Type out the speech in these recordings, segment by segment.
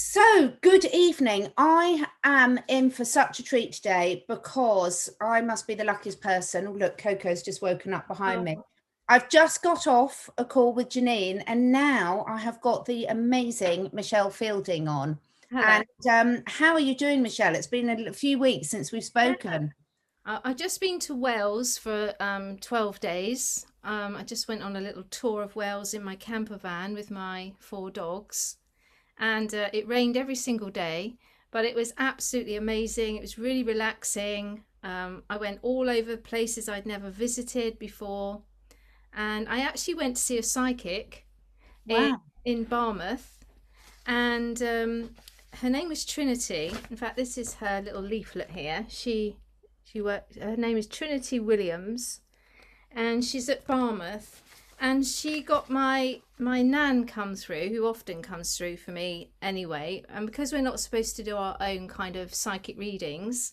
So, good evening. I am in for such a treat today because I must be the luckiest person. Oh, look, Coco's just woken up behind me. Oh, I've just got off a call with Janine, and now I have got the amazing Michelle Fielding on. hello. And how are you doing, Michelle? It's been a few weeks since we've Yeah. spoken. I've just been to Wales for 12 days. I just went on a little tour of Wales in my camper van with my four dogs, and it rained every single day, but it was absolutely amazing. It was really relaxing. I went all over places I'd never visited before, and I actually went to see a psychic in Wow. in Barmouth, and her name was Trinity. In fact, this is her little leaflet here. She worked. Her name is Trinity Williams, and she's at Barmouth. And she got my nan come through, who often comes through for me anyway. And because we're not supposed to do our own kind of psychic readings,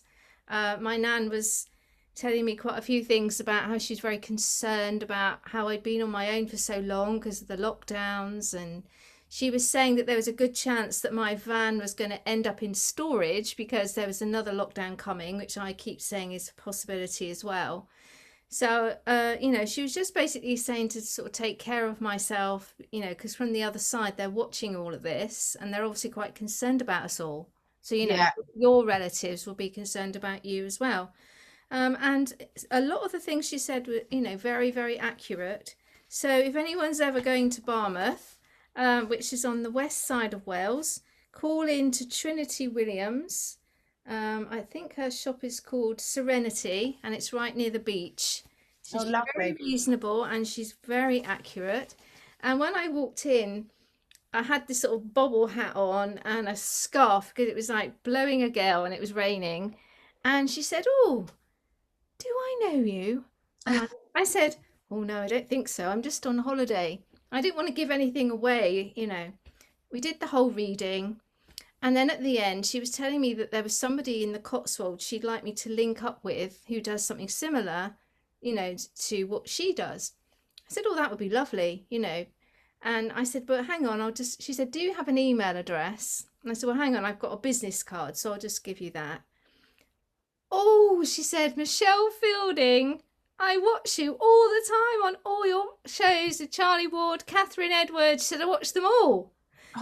my nan was telling me quite a few things about how she's very concerned about how I'd been on my own for so long because of the lockdowns, and she was saying that there was a good chance that my van was going to end up in storage because there was another lockdown coming, which I keep saying is a possibility as well. So, she was just basically saying to sort of take care of myself, because from the other side, they're watching all of this and they're obviously quite concerned about us all. So, Yeah. your relatives will be concerned about you as well. And a lot of the things she said were, very, very accurate. So if anyone's ever going to Barmouth, which is on the west side of Wales, call in to Trinity Williams. I think her shop is called Serenity, and it's right near the beach. So Oh, she's very lovely. reasonable and she's very accurate. And when I walked in, I had this sort of bobble hat on and a scarf because it was like blowing a gale and it was raining. And she said, "Oh, do I know you?" And I said, "Oh, no, I don't think so. I'm just on holiday." I didn't want to give anything away. We did the whole reading. And then at the end, she was telling me that there was somebody in the Cotswolds she'd like me to link up with who does something similar, to what she does. I said, "Oh, that would be lovely. And I said, "But hang on, she said, "Do you have an email address?" And I said, "Well, hang on, I've got a business card, so I'll just give you that." "Oh," she said, "Michelle Fielding, I watch you all the time on all your shows with Charlie Ward, Catherine Edwards." She said, "I watch them all."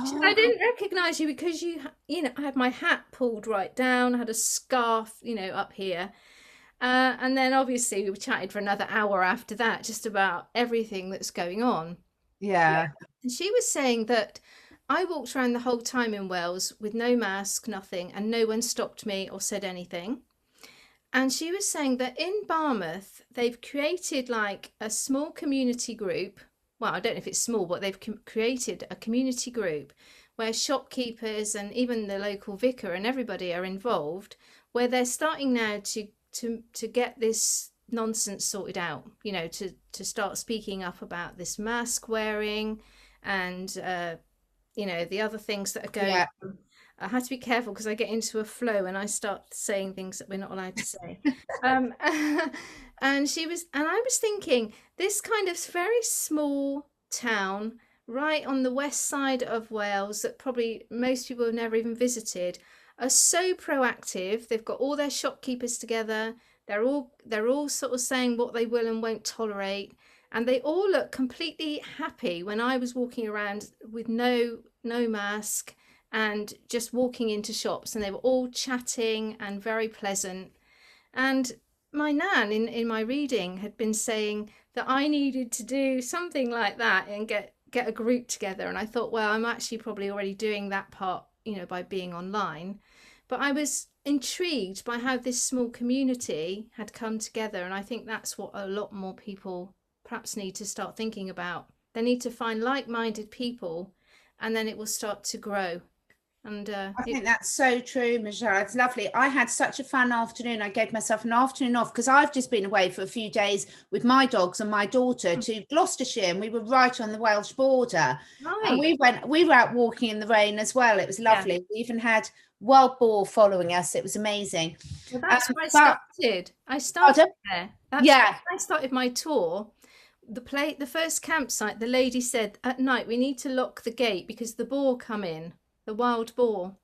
She said, "I Oh, didn't recognise you because I had my hat pulled right down, I had a scarf, up here." And then obviously we chatted for another hour after that, just about everything that's going on. yeah. And she was saying that I walked around the whole time in Wales with no mask, nothing, and no one stopped me or said anything. And she was saying that in Barmouth, they've created like a small community group. Well, I don't know if it's small, but they've created a community group where shopkeepers and even the local vicar and everybody are involved, where they're starting now to get this nonsense sorted out, to start speaking up about this mask wearing and the other things that are going Yeah. on. I have to be careful because I get into a flow and I start saying things that we're not allowed to say. Um, and I was thinking, this kind of very small town right on the west side of Wales that probably most people have never even visited are so proactive. They've got all their shopkeepers together. They're all sort of saying what they will and won't tolerate. And they all look completely happy when I was walking around with no mask and just walking into shops, and they were all chatting and very pleasant. And my nan in my reading had been saying that I needed to do something like that and get a group together. And I thought, well, I'm actually probably already doing that part, by being online. But I was intrigued by how this small community had come together, and I think that's what a lot more people perhaps need to start thinking about. They need to find like-minded people, and then it will start to grow. And I think that's so true, Michelle. It's lovely. I had such a fun afternoon. I gave myself an afternoon off because I've just been away for a few days with my dogs and my daughter to Gloucestershire, and we were right on the Welsh border. And right, we were out walking in the rain as well. It was yeah. lovely. We even had wild boar following us. It was amazing. Well, that's where I But started. I started pardon? there. That's Yeah. where I started my tour. The first campsite, the lady said, "At night we need to lock the gate because the boar come in." the wild boar.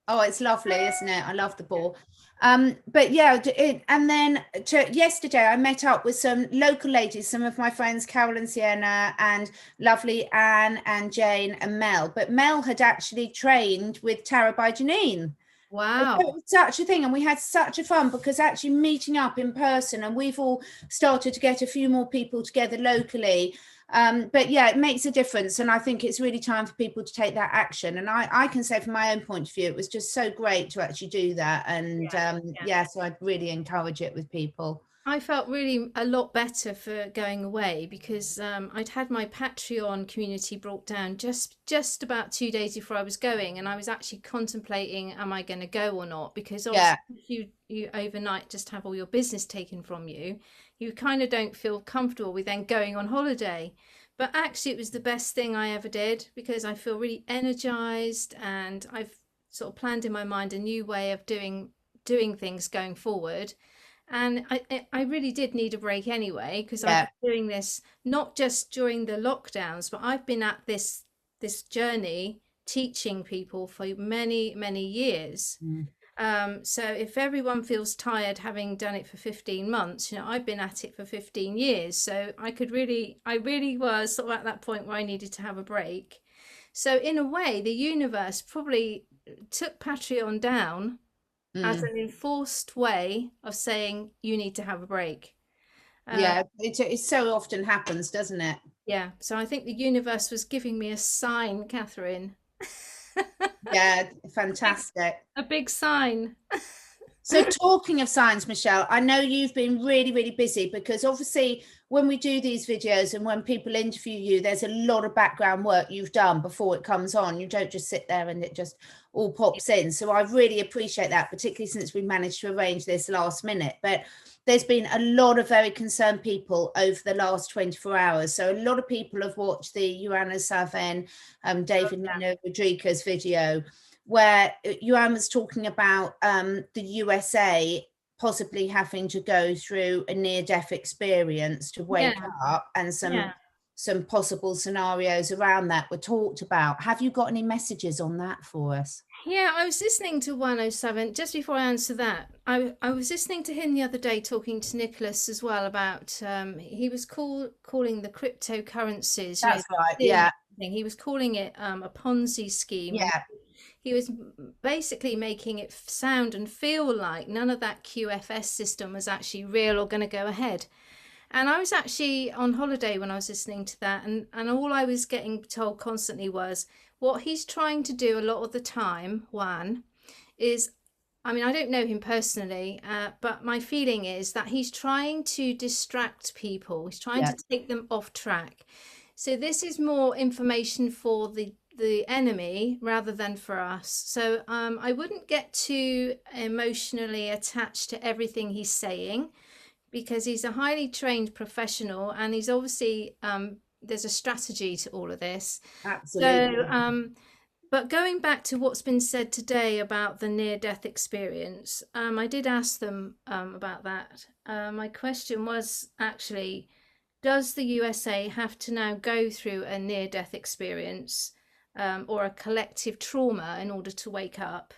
Oh, it's lovely, isn't it? I love the ball. But yeah, and then yesterday I met up with some local ladies, some of my friends, Carol and Sienna, and lovely Anne and Jane and Mel. But Mel had actually trained with Tara by Janine. So Wow. it was such a thing, and we had such a fun because actually meeting up in person, and we've all started to get a few more people together locally. But yeah, it makes a difference, and I think it's really time for people to take that action. And I can say from my own point of view, it was just so great to actually do that. And Yeah. yeah, so I'd really encourage it with people. I felt really a lot better for going away because I'd had my Patreon community brought down just about 2 days before I was going, and I was actually contemplating, am I going to go or not? Because obviously, Yeah, if you overnight just have all your business taken from you, you kind of don't feel comfortable with then going on holiday. But actually, it was the best thing I ever did because I feel really energized, and I've sort of planned in my mind a new way of doing things going forward. And I really did need a break anyway, because I've yeah. been doing this not just during the lockdowns, but I've been at this journey teaching people for many, many years. Mm. So if everyone feels tired having done it for 15 months, I've been at it for 15 years. So I really was sort of at that point where I needed to have a break. So in a way, the universe probably took Patreon down as Mm. an enforced way of saying you need to have a break. Uh, Yeah, it so often happens, doesn't it? yeah, so I think the universe was giving me a sign, Catherine. Yeah, Big- fantastic. a big sign. So talking of signs, Michelle, I know you've been really, really busy because obviously when we do these videos and when people interview you, there's a lot of background work you've done before it comes on. You don't just sit there and it just all pops in. So I really appreciate that, particularly since we managed to arrange this last minute. But there's been a lot of very concerned people over the last 24 hours. So a lot of people have watched the Joanna Savin, David Nino Rodriguez video, where Yuan was talking about the USA possibly having to go through a near-death experience to wake Yeah, up, and yeah. some possible scenarios around that were talked about. Have you got any messages on that for us? Yeah, I was listening to 107. Just before I answer that, I was listening to him the other day talking to Nicholas as well about he was calling the cryptocurrencies, That's right. the Yeah, thing. He was calling it a Ponzi scheme, and yeah, he was basically making it sound and feel like none of that QFS system was actually real or going to go ahead. And I was actually on holiday when I was listening to that, and all I was getting told constantly was what he's trying to do a lot of the time, Juan, is, I mean, I don't know him personally, but my feeling is that he's trying to distract people. He's trying yeah. to take them off track. So this is more information for the enemy rather than for us. So I wouldn't get too emotionally attached to everything he's saying, because he's a highly trained professional, and he's obviously there's a strategy to all of this. Absolutely. So but going back to what's been said today about the near-death experience, I did ask them about that. My question was actually, does the USA have to now go through a near-death experience or a collective trauma in order to wake up?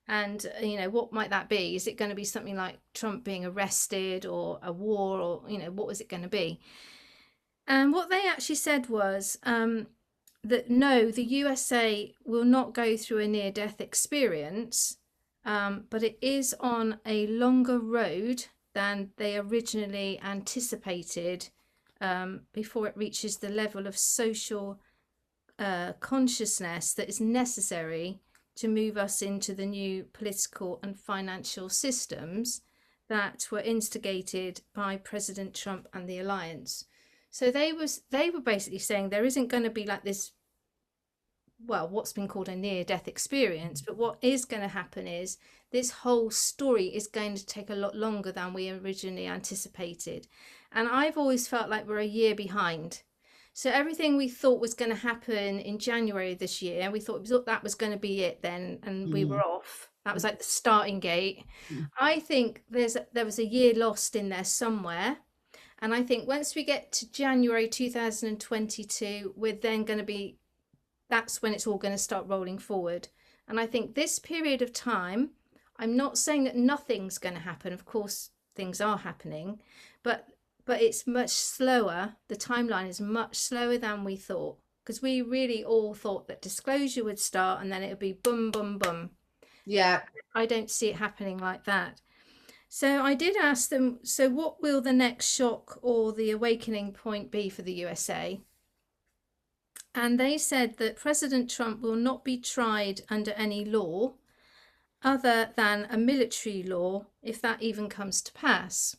And what might that be? Is it going to be something like Trump being arrested, or a war, or what was it going to be? And what they actually said was that no, the USA will not go through a near-death experience, but it is on a longer road than they originally anticipated, before it reaches the level of social consciousness that is necessary to move us into the new political and financial systems that were instigated by President Trump and the alliance. So they were basically saying there isn't going to be like this, well, what's been called a near-death experience, but what is going to happen is this whole story is going to take a lot longer than we originally anticipated. And I've always felt like we're a year behind. So everything we thought was going to happen in January this year, we thought that was going to be it then, and we were off. That was like the starting gate. I think there was a year lost in there somewhere. And I think once we get to January 2022, we're then going to be that's when it's all going to start rolling forward. And I think this period of time, I'm not saying that nothing's going to happen. Of course, things are happening, but it's much slower. The timeline is much slower than we thought, because we really all thought that disclosure would start and then it would be boom, boom, boom. Yeah. I don't see it happening like that. So I did ask them, so what will the next shock or the awakening point be for the USA? And they said that President Trump will not be tried under any law other than a military law, if that even comes to pass.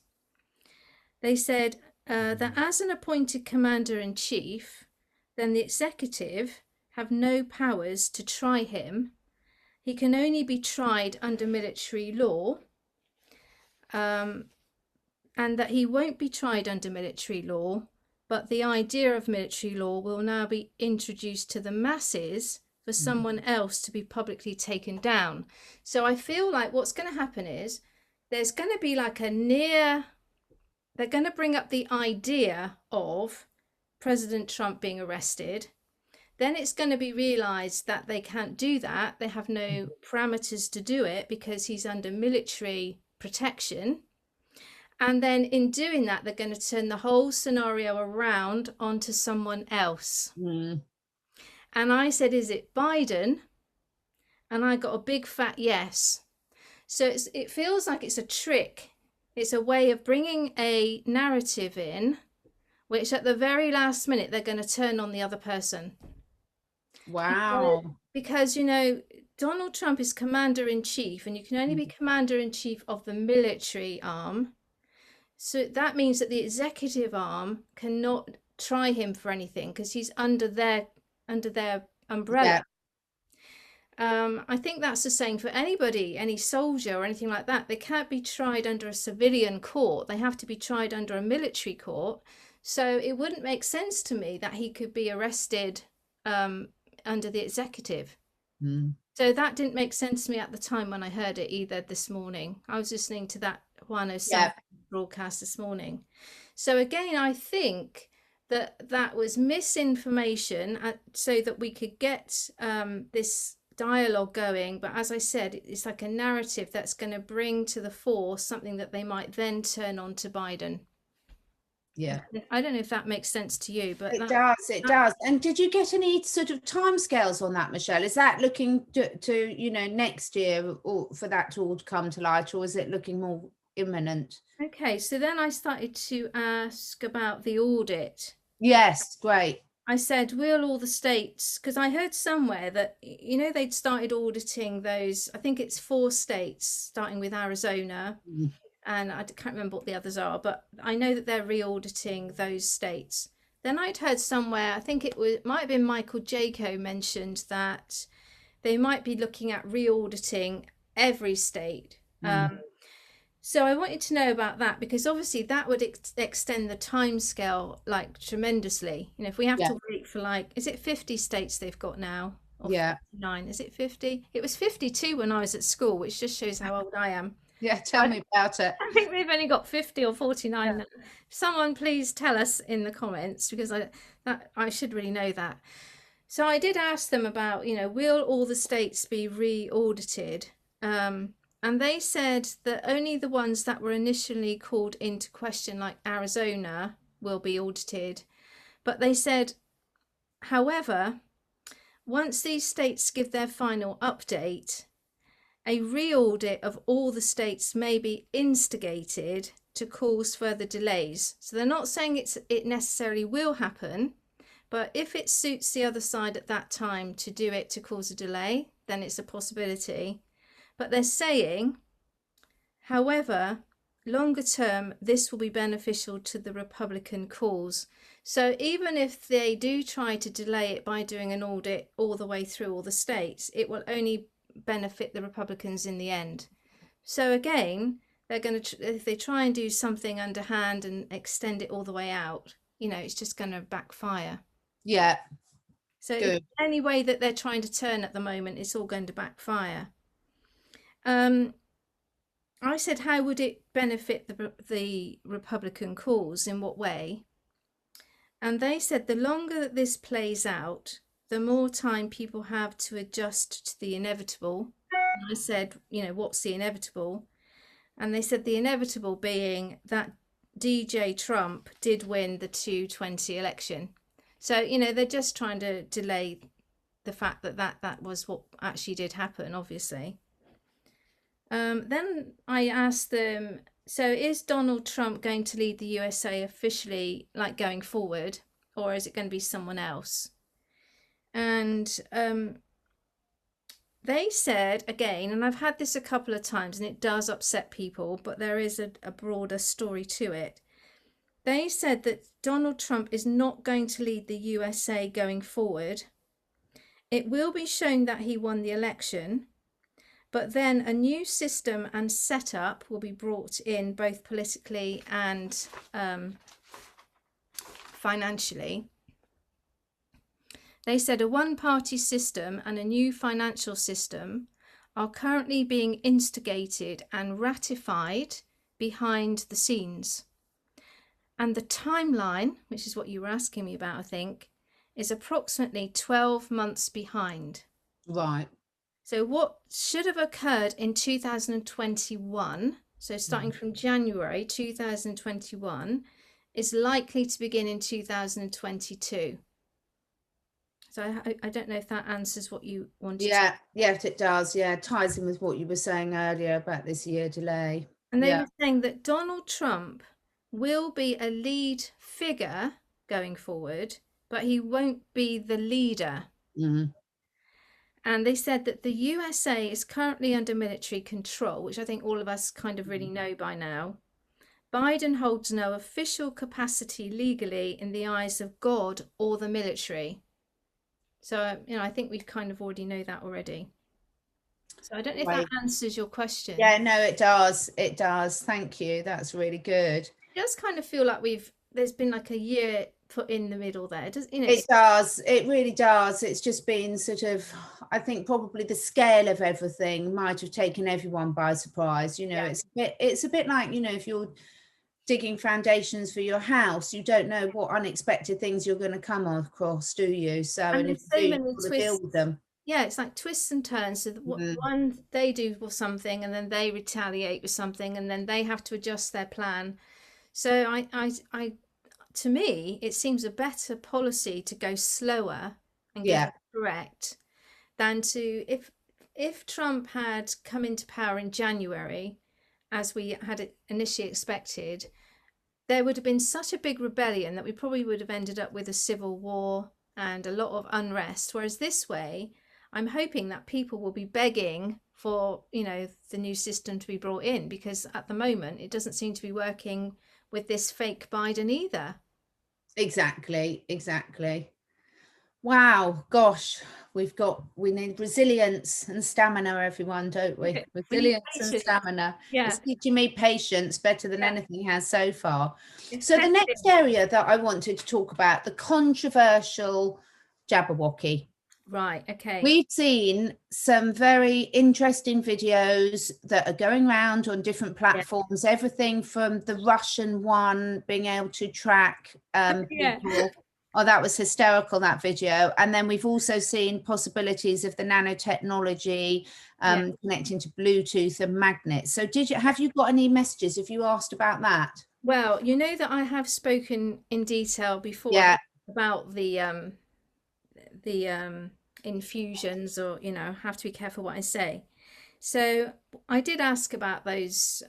They said that as an appointed commander-in-chief, then the executive have no powers to try him. He can only be tried under military law, and that he won't be tried under military law, but the idea of military law will now be introduced to the masses for someone else to be publicly taken down. So I feel like what's going to happen is there's going to be like they're going to bring up the idea of President Trump being arrested. Then it's going to be realized that they can't do that. They have no parameters to do it because he's under military protection. And then in doing that, they're going to turn the whole scenario around onto someone else. And I said, is it Biden? And I got a big fat yes. So it feels like it's a trick. It's a way of bringing a narrative in, which at the very last minute, they're going to turn on the other person. Wow. Because, you know, Donald Trump is commander-in-chief, and you can only be commander-in-chief of the military arm. So that means that the executive arm cannot try him for anything because he's under their umbrella. Yeah. I think that's the same for anybody, any soldier or anything like that. They can't be tried under a civilian court. They have to be tried under a military court. So it wouldn't make sense to me that he could be arrested under the executive. So that didn't make sense to me at the time when I heard it either this morning. I was listening to that 107 broadcast this morning. So again, I think that was misinformation so that we could get this dialogue going. But as I said, it's like a narrative that's going to bring to the fore something that they might then turn on to Biden. Yeah. I don't know if that makes sense to you, but it does. And did you get any sort of timescales on that, Michelle? Is that looking to you know, next year or for that to all come to light, or is it looking more imminent? Okay, so then I started to ask about the audit. Yes, great. I said, will all the states, because I heard somewhere that, you know, they'd started auditing those, I think it's 4 states, starting with Arizona, and I can't remember what the others are, but I know that they're re-auditing those states. Then I'd heard somewhere, I think might have been Michael Jaco mentioned that they might be looking at re-auditing every state. So I wanted to know about that, because obviously that would extend the timescale like tremendously. You know, if we have to wait for like, is it 50 states they've got now? Or 59? Is it 50? It was 52 when I was at school, which just shows how old I am. Yeah, tell me about it. I think they've only got 50 or 49 now. Someone please tell us in the comments, because I should really know that. So I did ask them about, you know, will all the states be re-audited? And they said that only the ones that were initially called into question, like Arizona, will be audited. But they said, however, once these states give their final update, a re-audit of all the states may be instigated to cause further delays. So they're not saying it necessarily will happen, but if it suits the other side at that time to do it to cause a delay, then it's a possibility. But they're saying, however, longer term, this will be beneficial to the Republican cause. So even if they do try to delay it by doing an audit all the way through all the states, it will only benefit the Republicans in the end. So again, they're going to, if they try and do something underhand and extend it all the way out, you know, it's just going to backfire. Yeah. So any way that they're trying to turn at the moment, it's all going to backfire. I said, how would it benefit the Republican cause? In what way? And they said the longer that this plays out, the more time people have to adjust to the inevitable. And I said, what's the inevitable? And they said the inevitable being that DJ Trump did win the 2020 election. So, they're just trying to delay the fact that was what actually did happen, obviously. Then I asked them, so is Donald Trump going to lead the USA officially, like going forward, or is it going to be someone else? And they said again, and I've had this a couple of times and it does upset people, but there is a broader story to it. They said that Donald Trump is not going to lead the USA going forward. It will be shown that he won the election, but then a new system and setup will be brought in both politically and financially. They said a one-party system and a new financial system are currently being instigated and ratified behind the scenes. And the timeline, which is what you were asking me about, I think, is approximately 12 months behind. Right. So what should have occurred in 2021, so starting from January 2021, is likely to begin in 2022. So I don't know if that answers what you wanted. Yeah, yes, it does. Yeah, it ties in with what you were saying earlier about this year delay. And they were saying that Donald Trump will be a lead figure going forward, but he won't be the leader. Mm. And they said that the USA is currently under military control, which I think all of us kind of really know by now. Biden holds no official capacity legally in the eyes of God or the military. So, I think we kind of already know that already. So I don't know if that answers your question. Yeah, no, it does. It does. Thank you. That's really good. It does kind of feel like there's been like a year put in the middle there. It does, It does. It really does. It's just been sort of, I think probably the scale of everything might have taken everyone by surprise. It's a bit like, if you're digging foundations for your house, you don't know what unexpected things you're going to come across, do you? So, and if you do, you've got to deal with them. Yeah, it's like twists and turns. So one, they do something and then they retaliate with something and then they have to adjust their plan. So I to me, it seems a better policy to go slower and get it correct than to, if Trump had come into power in January, as we had initially expected, there would have been such a big rebellion that we probably would have ended up with a civil war and a lot of unrest. Whereas this way, I'm hoping that people will be begging for, the new system to be brought in, because at the moment it doesn't seem to be working with this fake Biden either. Exactly. Wow, gosh, we need resilience and stamina, everyone, don't we? Resilience and stamina. Yeah. It's teaching me patience better than anything has so far. So the next area that I wanted to talk about, the controversial Jabberwocky. Right, okay. We've seen some very interesting videos that are going around on different platforms, everything from the Russian one being able to track people. Oh, that was hysterical, that video. And then we've also seen possibilities of the nanotechnology connecting to Bluetooth and magnets. So have you got any messages? Have you asked about that? Well, you know that I have spoken in detail before about the infusions, or have to be careful what I say. So I did ask about those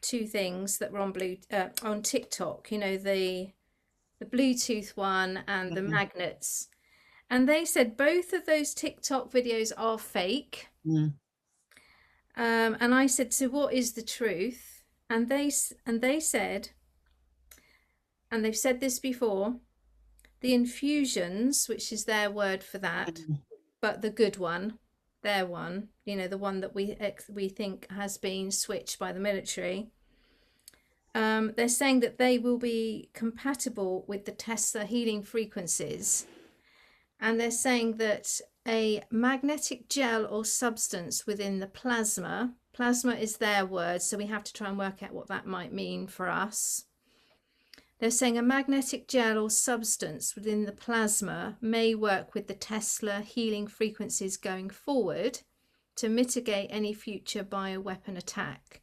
two things that were on TikTok, the Bluetooth one and the magnets, and they said both of those TikTok videos are fake. And I said, so what is the truth? And they said, and they've said this before, the infusions, which is their word for that, but the good one, their one, the one that we think has been switched by the military, they're saying that they will be compatible with the Tesla healing frequencies. And they're saying that a magnetic gel or substance within the plasma is their word, so we have to try and work out what that might mean for us. They're saying a magnetic gel or substance within the plasma may work with the Tesla healing frequencies going forward to mitigate any future bioweapon attack.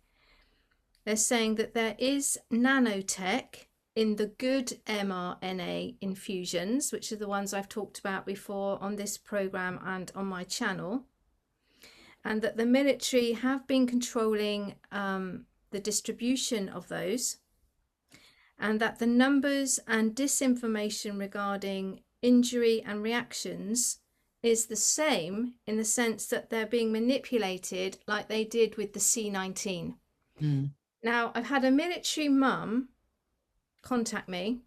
They're saying that there is nanotech in the good mRNA infusions, which are the ones I've talked about before on this program and on my channel, and that the military have been controlling the distribution of those, and that the numbers and disinformation regarding injury and reactions is the same, in the sense that they're being manipulated like they did with the C-19. Now, I've had a military mum contact me,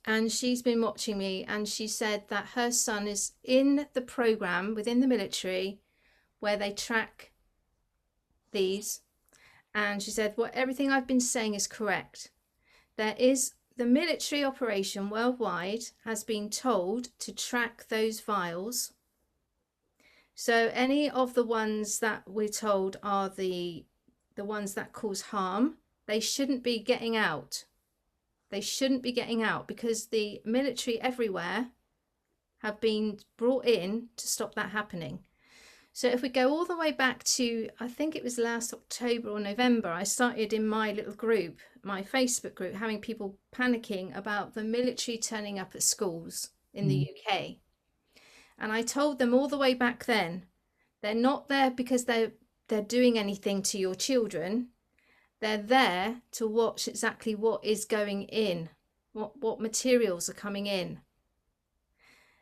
and she's been watching me, and she said that her son is in the program within the military where they track these, and she said, well, everything I've been saying is correct. There is the military operation worldwide has been told to track those vials. So any of the ones that we're told are the ones that cause harm, they shouldn't be getting out. They shouldn't be getting out, because the military everywhere have been brought in to stop that happening. So if we go all the way back to, I think it was last October or November, I started in my little group, my Facebook group, having people panicking about the military turning up at schools in the UK. And I told them all the way back then, they're not there because they're doing anything to your children. They're there to watch exactly what is going in, what materials are coming in.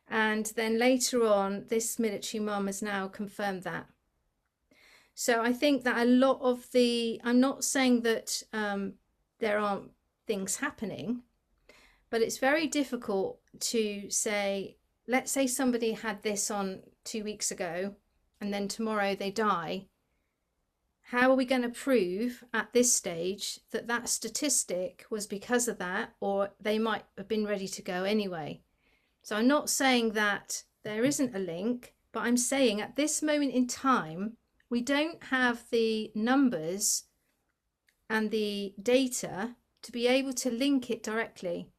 And then later on, this military mum has now confirmed that. So I think that a lot of I'm not saying that there aren't things happening, but it's very difficult to say, let's say somebody had this on 2 weeks ago, and then tomorrow they die. How are we going to prove at this stage that that statistic was because of that, or they might have been ready to go anyway? So I'm not saying that there isn't a link, but I'm saying at this moment in time, we don't have the numbers and the data to be able to link it directly.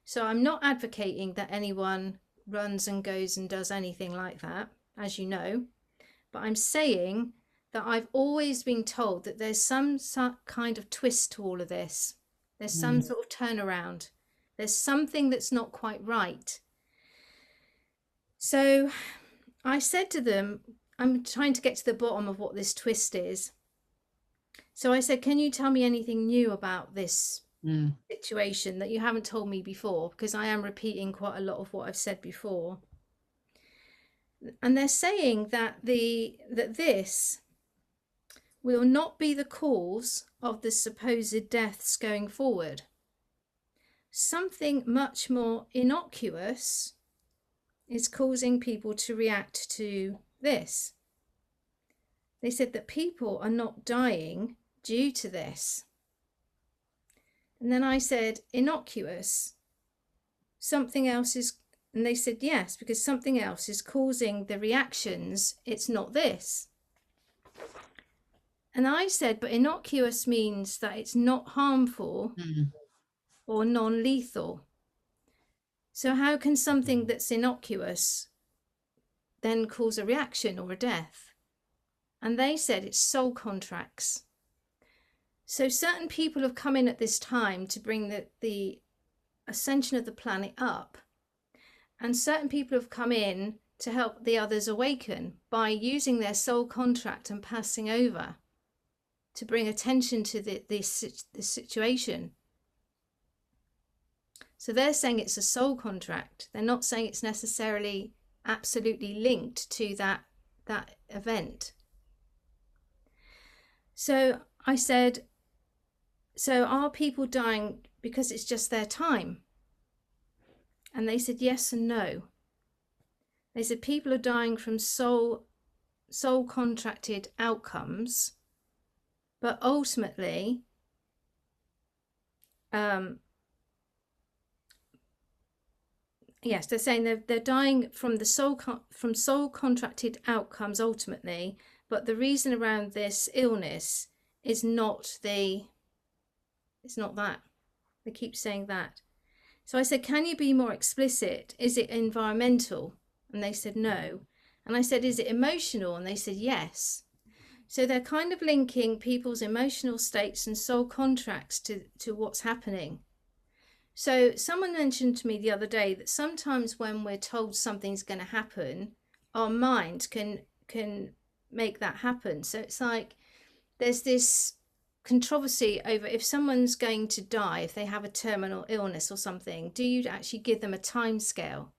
So I'm not advocating that anyone runs and goes and does anything like that, as you know, but I'm saying that I've always been told that there's some kind of twist to all of this. There's some sort of turnaround. There's something that's not quite right. So I said to them, I'm trying to get to the bottom of what this twist is. So I said, can you tell me anything new about this situation that you haven't told me before? Because I am repeating quite a lot of what I've said before. And they're saying that this will not be the cause of the supposed deaths going forward. Something much more innocuous is causing people to react to this. They said that people are not dying due to this. And then I said, innocuous, something else is, and they said, yes, because something else is causing the reactions. It's not this. And I said, but innocuous means that it's not harmful or non-lethal. So how can something that's innocuous then cause a reaction or a death? And they said it's soul contracts. So certain people have come in at this time to bring the ascension of the planet up. And certain people have come in to help the others awaken by using their soul contract and passing over to bring attention to this situation. So they're saying it's a soul contract. They're not saying it's necessarily absolutely linked to that event. So I said, so are people dying because it's just their time? And they said yes and no. They said people are dying from soul contracted outcomes, but ultimately, yes, they're saying they're dying from the soul contracted outcomes ultimately, but the reason around this illness is not that. They keep saying that. So I said, can you be more explicit? Is it environmental? And they said no. And I said, is it emotional? And they said yes. So they're kind of linking people's emotional states and soul contracts to what's happening. So someone mentioned to me the other day that sometimes when we're told something's going to happen, our mind can make that happen. So it's like there's this controversy over if someone's going to die, if they have a terminal illness or something, do you actually give them a time scale?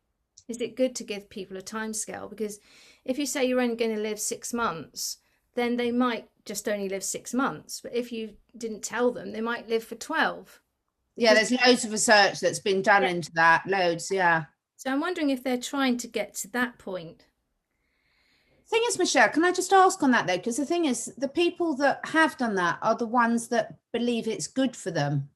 Is it good to give people a time scale? Because if you say you're only going to live 6 months, then they might just only live 6 months. But if you didn't tell them, they might live for 12. Yeah, there's loads of research that's been done into that, loads, yeah. So I'm wondering if they're trying to get to that point. Thing is, Michelle, can I just ask on that though? Because the thing is, the people that have done that are the ones that believe it's good for them.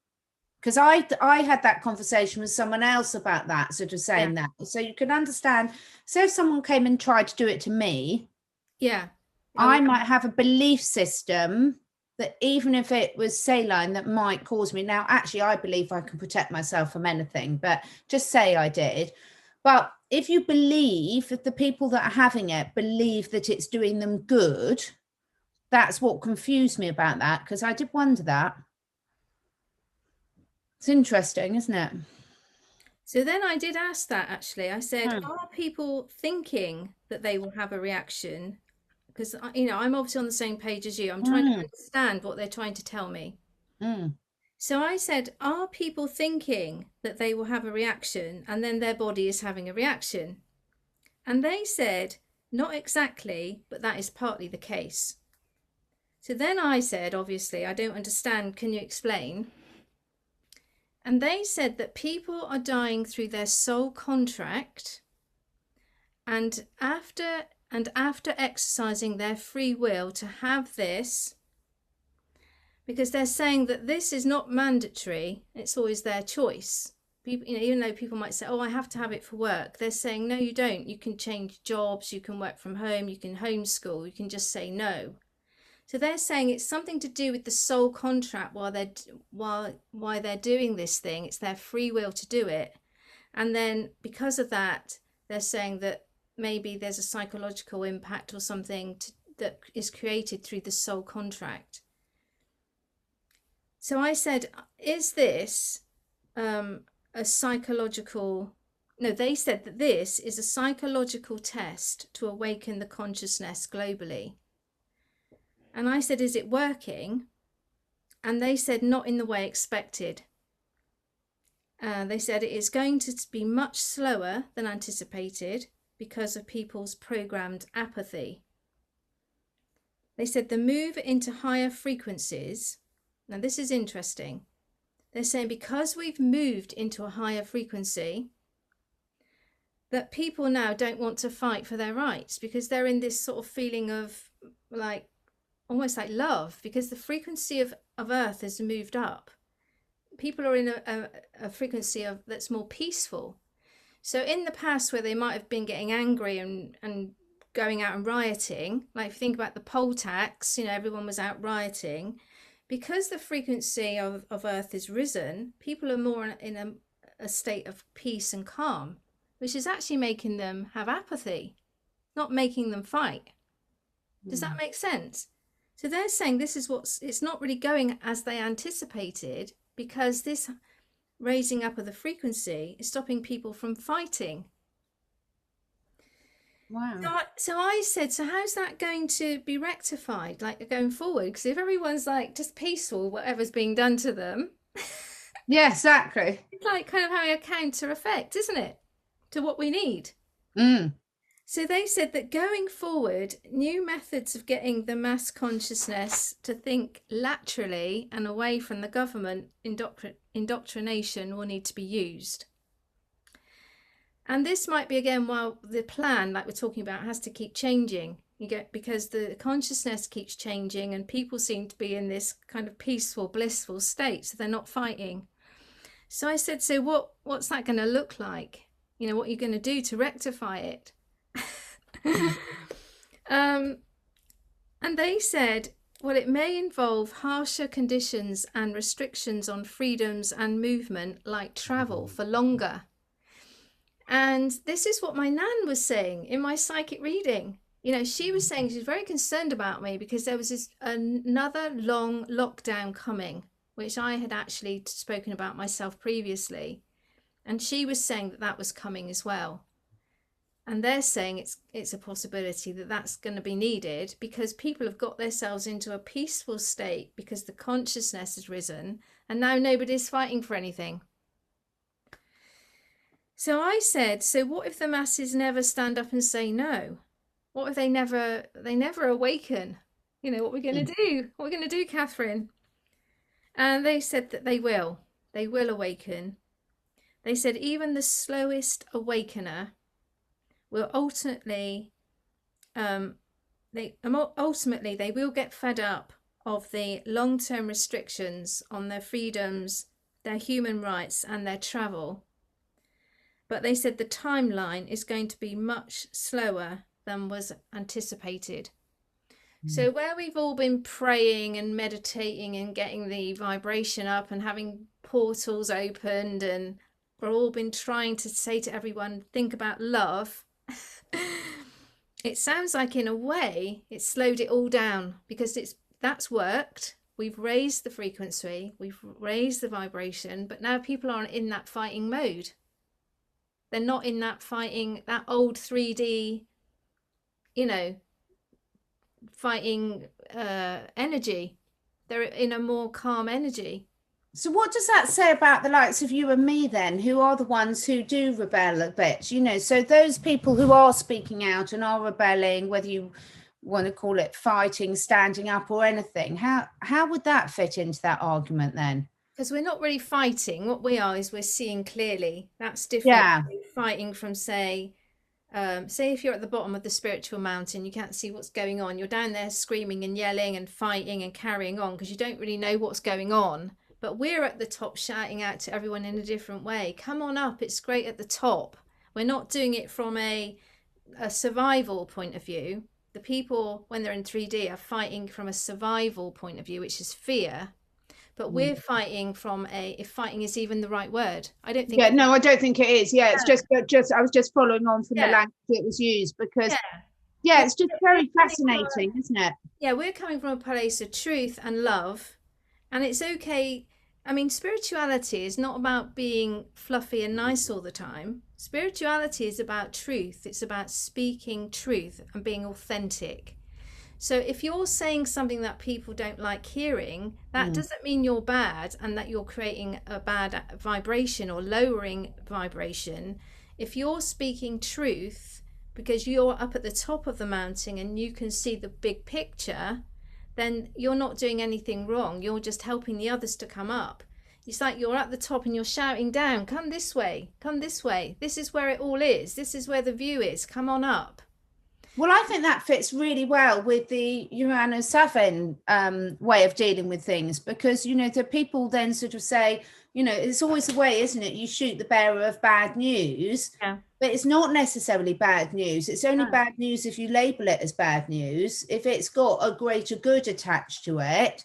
Because I had that conversation with someone else about that, sort of saying that. So you can understand. So if someone came and tried to do it to me, I might have a belief system that even if it was saline, that might cause me. Now, actually, I believe I can protect myself from anything, but just say I did. But if you believe that the people that are having it believe that it's doing them good, that's what confused me about that, because I did wonder that. It's interesting, isn't it? So then I did ask that, actually. I said, are people thinking that they will have a reaction? Because, I'm obviously on the same page as you. I'm trying to understand what they're trying to tell me. So I said, are people thinking that they will have a reaction and then their body is having a reaction? And they said, not exactly, but that is partly the case. So then I said, obviously, I don't understand. Can you explain? And they said that people are dying through their soul contract, and after exercising their free will to have this, because they're saying that this is not mandatory, it's always their choice. People, even though people might say, oh, I have to have it for work, they're saying, no, you don't. You can change jobs, you can work from home, you can homeschool, you can just say no. So they're saying it's something to do with the soul contract why they're doing this thing. It's their free will to do it. And then because of that, they're saying that maybe there's a psychological impact or something that is created through the soul contract. So I said, is this a psychological... No, they said that this is a psychological test to awaken the consciousness globally. And I said, is it working? And they said, not in the way expected. They said it is going to be much slower than anticipated because of people's programmed apathy. They said the move into higher frequencies, now this is interesting. They're saying because we've moved into a higher frequency, that people now don't want to fight for their rights because they're in this sort of feeling of like, almost like love, because the frequency of Earth has moved up. People are in a frequency that's more peaceful. So in the past, where they might have been getting angry and going out and rioting, like if you think about the poll tax, everyone was out rioting. Because the frequency of Earth is risen, people are more in a state of peace and calm, which is actually making them have apathy, not making them fight. Does that make sense? So they're saying this is it's not really going as they anticipated, because this raising up of the frequency is stopping people from fighting. Wow. So I said, so how's that going to be rectified, like going forward? Because if everyone's like just peaceful, whatever's being done to them. Yeah, exactly. It's like kind of having a counter effect, isn't it, to what we need? So they said that going forward, new methods of getting the mass consciousness to think laterally and away from the government indoctrination will need to be used. And this might be, again, while the plan, like we're talking about, has to keep changing. Because the consciousness keeps changing and people seem to be in this kind of peaceful, blissful state, so they're not fighting. So I said, so what's that going to look like? What are you going to do to rectify it? And they said, Well, it may involve harsher conditions and restrictions on freedoms and movement, like travel for longer. And this is what my nan was saying in my psychic reading. You know, she was saying she's very concerned about me because there was another long lockdown coming, which I had actually spoken about myself previously. And she was saying that that was coming as well. And they're saying it's a possibility that that's going to be needed because people have got themselves into a peaceful state because the consciousness has risen and now nobody's fighting for anything. So I said, so what if the masses never stand up and say no? What if they never awaken? You know, what we're going to do? What we're going to do, Catherine? And they said that they will. They will awaken. They said even the slowest awakener will ultimately they will get fed up of the long-term restrictions on their freedoms, their human rights and their travel. But they said the timeline is going to be much slower than was anticipated. So where we've all been praying and meditating and getting the vibration up and having portals opened, and we've all been trying to say to everyone, think about love, it sounds like in a way it's slowed it all down because that's worked. We've raised the frequency, we've raised the vibration, but now people aren't in that fighting mode. They're not in that fighting, that old 3D, you know, fighting energy. They're in a more calm energy. So what does that say about the likes of you and me then, who are the ones who do rebel a bit, you know? So those people who are speaking out and are rebelling, whether you want to call it fighting, standing up or anything, how would that fit into that argument then? Because we're not really fighting. What we are is we're seeing clearly. That's different. Yeah. Fighting from, say if you're at the bottom of the spiritual mountain, you can't see what's going on. You're down there screaming and yelling and fighting and carrying on because you don't really know what's going on. But we're at the top shouting out to everyone in a different way. Come on up, it's great at the top. We're not doing it from a survival point of view. The people, when they're in 3D, are fighting from a survival point of view, which is fear. But we're fighting from if fighting is even the right word. I don't think. Yeah, no, I don't think it is. Yeah, it's just I was just following on from the language that was used because, it's just very fascinating, isn't it? Yeah, we're coming from a place of truth and love, and it's okay. I mean, spirituality is not about being fluffy and nice all the time. Spirituality is about truth. It's about speaking truth and being authentic. So if you're saying something that people don't like hearing, that doesn't mean you're bad and that you're creating a bad vibration or lowering vibration. If you're speaking truth because you're up at the top of the mountain and you can see the big picture, then you're not doing anything wrong. You're just helping the others to come up. It's like you're at the top and you're shouting down, come this way, come this way. This is where it all is. This is where the view is. Come on up. Well, I think that fits really well with the Uranus Saturn way of dealing with things, because, you know, the people then sort of say, you know, it's always the way, isn't it? You shoot the bearer of bad news, but it's not necessarily bad news. It's only bad news if you label it as bad news. If it's got a greater good attached to it,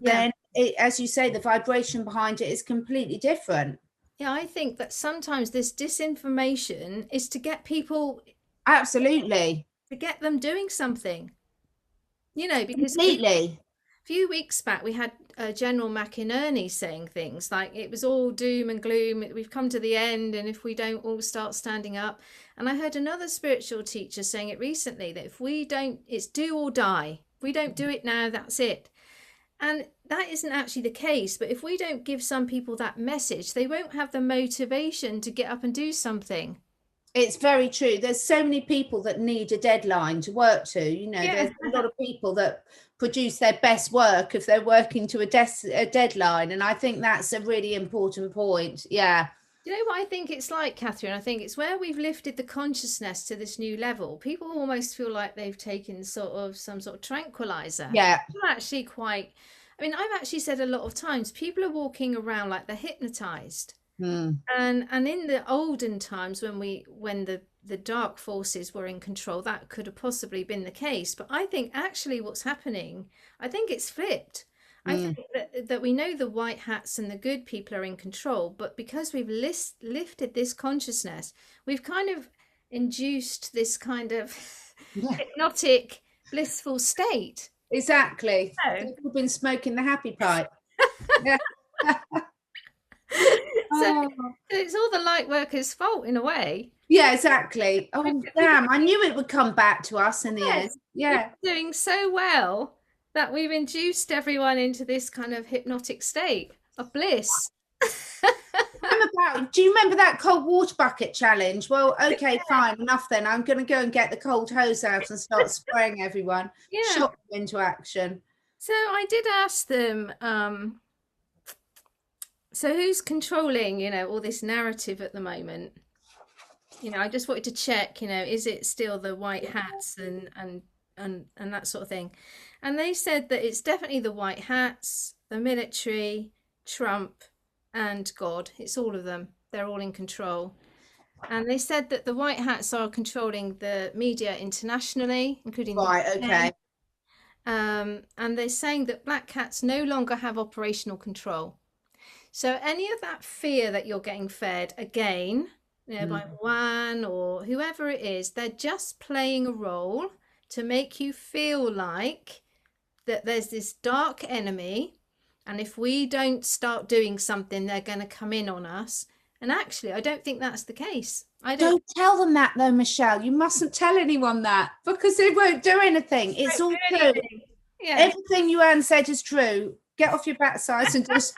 then, as you say, the vibration behind it is completely different. Yeah, I think that sometimes this disinformation is to get people... Absolutely. To get them doing something, you know, because completely. A few weeks back we had General McInerney saying things like it was all doom and gloom, we've come to the end, and if we don't all start standing up. And I heard another spiritual teacher saying it recently, that if we don't, it's do or die. If we don't do it now, that's it. And that isn't actually the case. But if we don't give some people that message, they won't have the motivation to get up and do something. It's very true. There's so many people that need a deadline to work to, you know. There's a lot of people that produce their best work if they're working to a deadline, and I think that's a really important point. You know what I think it's like, Catherine? I think it's where we've lifted the consciousness to this new level. People almost feel like they've taken some sort of tranquilizer. I'm actually quite... I mean, I've actually said a lot of times, people are walking around like they're hypnotized. Mm. And in the olden times when the dark forces were in control, that could have possibly been the case. But I think actually what's happening, I think it's flipped. I Mm. think that we know the white hats and the good people are in control, but because we've lifted this consciousness, we've kind of induced this kind of Yeah, hypnotic, blissful state. exactly. So, People have been smoking the happy pipe. Yeah. so Oh. it's all the light workers' fault in a way. Yeah, exactly. We've, Oh, we've damn. I knew it would come back to us in the end. Yes, we've Yeah. been doing so well that we've induced everyone into this kind of hypnotic state of bliss. Do you remember that cold water bucket challenge? Well, okay, fine, enough then. I'm going to go and get the cold hose out and start spraying everyone, Yeah. shock them into action. So I did ask them, so who's controlling, all this narrative at the moment? I just wanted to check, is it still the white hats and that sort of thing? And they said that it's definitely the white hats, the military, Trump, and God. It's all of them. They're all in control. And they said that the white hats are controlling the media internationally, including the Right, UK. okay. And they're saying that black cats no longer have operational control. So any of that fear that you're getting fed again, by Juan or whoever it is, they're just playing a role to make you feel like that there's this dark enemy, and if we don't start doing something, they're going to come in on us. And actually, I don't think that's the case. Don't tell them that though, Michelle. You mustn't tell anyone that because they won't do anything. It's all true. Yeah. Everything Yuan said is true. Get off your backsides and just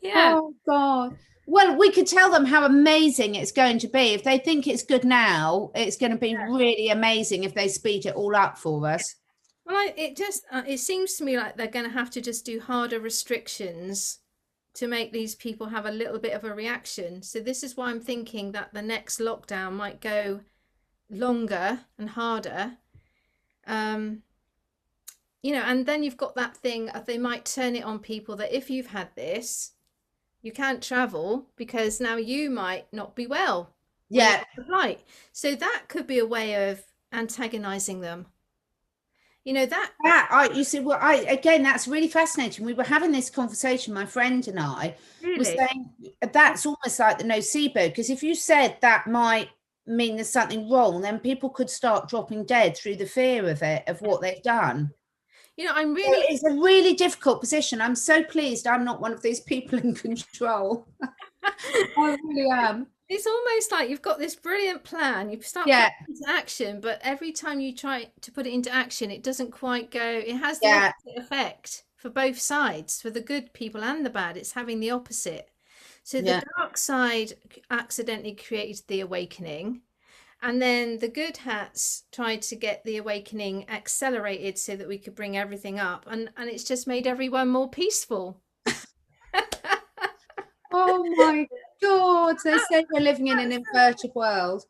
Yeah. Oh God. Well, we could tell them how amazing it's going to be. If they think it's good now, it's going to be really amazing if they speed it all up for us. Well, it seems to me like they're going to have to just do harder restrictions to make these people have a little bit of a reaction. So this is why I'm thinking that the next lockdown might go longer and harder. And then you've got that thing of they might turn it on people that if you've had this, you can't travel because now you might not be well. Yeah. Right. So that could be a way of antagonizing them. You see, well, again, that's really fascinating. We were having this conversation, my friend and I were saying that's almost like the nocebo, because if you said that might mean there's something wrong, then people could start dropping dead through the fear of it, of what they've done. It's a really difficult position. I'm so pleased I'm not one of these people in control. I really am. It's almost like you've got this brilliant plan. You start putting it into action, but every time you try to put it into action, it doesn't quite go. It has the opposite effect for both sides, for the good people and the bad. It's having the opposite. So the dark side accidentally created the awakening, and then the good hats tried to get the awakening accelerated so that we could bring everything up, and it's just made everyone more peaceful. Oh my God, they say we're living in an inverted world.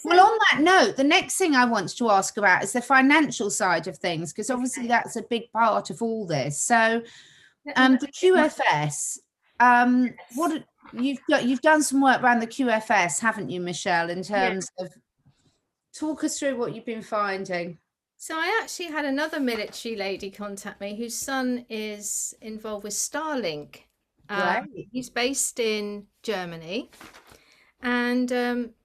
Well, on that note, the next thing I want to ask about is the financial side of things, because obviously that's a big part of all this. So the QFS, what you've done some work around the QFS, haven't you, Michelle, in terms of talk us through what you've been finding. So I actually had another military lady contact me whose son is involved with Starlink. He's based in Germany, and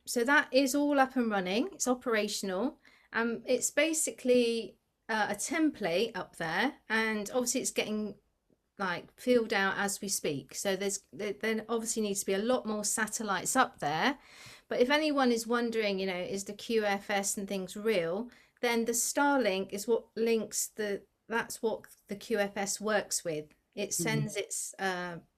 so that is all up and running. It's operational. It's basically a template up there, and obviously it's getting filled out as we speak. So there obviously needs to be a lot more satellites up there. But if anyone is wondering, is the QFS and things real, then the Starlink is what links that's what the QFS works with. It sends its